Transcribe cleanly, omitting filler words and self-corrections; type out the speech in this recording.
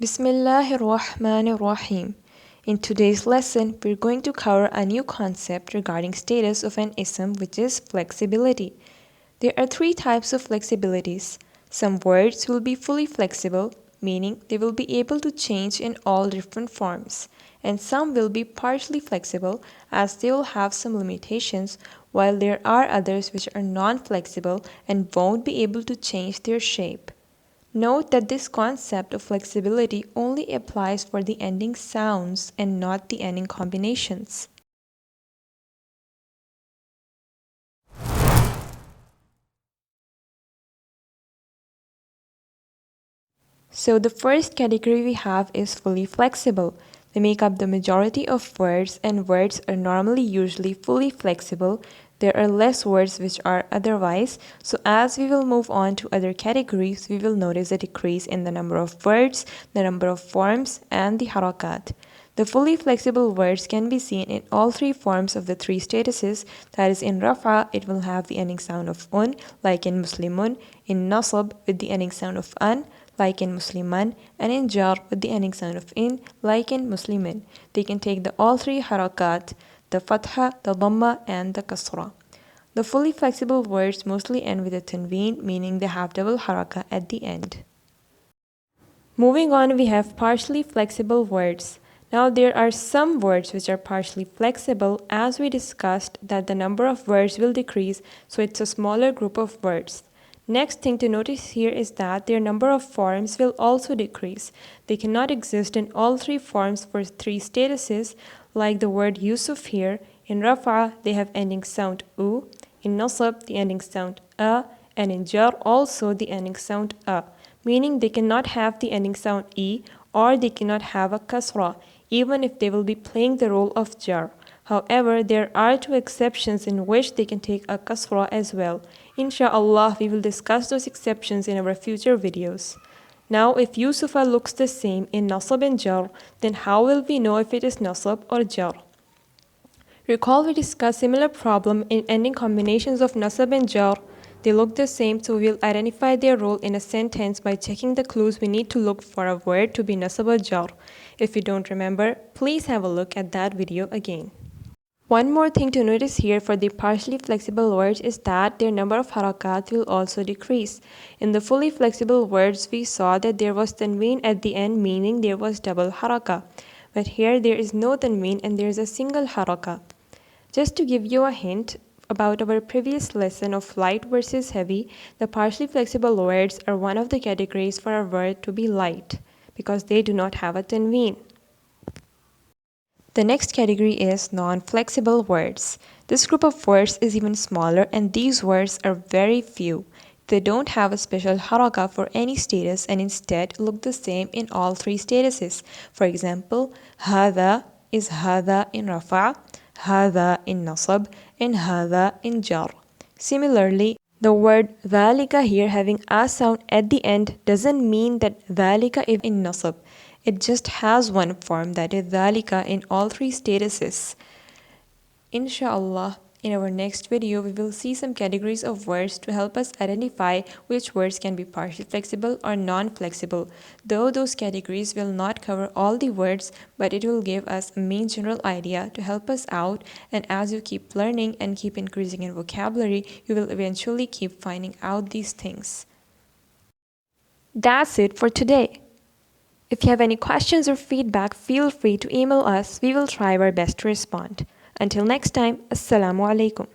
Bismillahirrahmanirrahim. In today's lesson, we're going to cover a new concept regarding status of an ism, which is flexibility. There are three types of flexibilities. Some words will be fully flexible, meaning they will be able to change in all different forms, and some will be partially flexible as they will have some limitations, while there are others which are non-flexible and won't be able to change their shape. Note that this concept of flexibility only applies for the ending sounds and not the ending combinations. So the first category we have is fully flexible. They make up the majority of words, and words are normally usually fully flexible. There are less words which are otherwise. So as we will move on to other categories, we will notice a decrease in the number of words, the number of forms, and the harakat. The fully flexible words can be seen in all three forms of the three statuses. That is, in rafa, it will have the ending sound of un, like in muslimun, in nasab with the ending sound of an, like in musliman, and in jar with the ending sound of in, like in muslimin. They can take all three harakat, the fatha, the dhamma, and the kasra. The fully flexible words mostly end with a tanween, meaning they have double haraka at the end. Moving on, we have partially flexible words. Now there are some words which are partially flexible. As we discussed that the number of words will decrease, so it's a smaller group of words. Next thing to notice here is that their number of forms will also decrease. They cannot exist in all three forms for three statuses, like the word Yusuf here. In Rafa, they have ending sound U. In Nasab, the ending sound A. And in Jar, also the ending sound A, meaning they cannot have the ending sound E, or they cannot have a kasra, even if they will be playing the role of Jar. However, there are two exceptions in which they can take a kasra as well. Insha'Allah, we will discuss those exceptions in our future videos. Now, if Yusufa looks the same in Nasab and Jar, then how will we know if it is Nasab or Jar? Recall we discussed similar problem in ending combinations of Nasab and Jar. They look the same, so we'll identify their role in a sentence by checking the clues we need to look for a word to be Nasab or Jar. If you don't remember, please have a look at that video again. One more thing to notice here for the partially flexible words is that their number of harakat will also decrease. In the fully flexible words, we saw that there was tanween at the end, meaning there was double haraka. But here there is no tanween and there is a single haraka. Just to give you a hint about our previous lesson of light versus heavy, the partially flexible words are one of the categories for a word to be light, because they do not have a tanween. The next category is non-flexible words. This group of words is even smaller, and these words are very few. They don't have a special haraka for any status and instead look the same in all three statuses. For example, hada is hada in rafa, hada in nasab, and hada in jar. Similarly, the word dhalika here having a sound at the end doesn't mean that dhalika is in nasab. It just has one form, that is dhalika, in all three statuses. Insha'Allah, in our next video, we will see some categories of words to help us identify which words can be partially flexible or non-flexible. Though those categories will not cover all the words, but it will give us a main general idea to help us out, and as you keep learning and keep increasing in vocabulary, you will eventually keep finding out these things. That's it for today. If you have any questions or feedback, feel free to email us. We will try our best to respond. Until next time, Assalamu alaikum.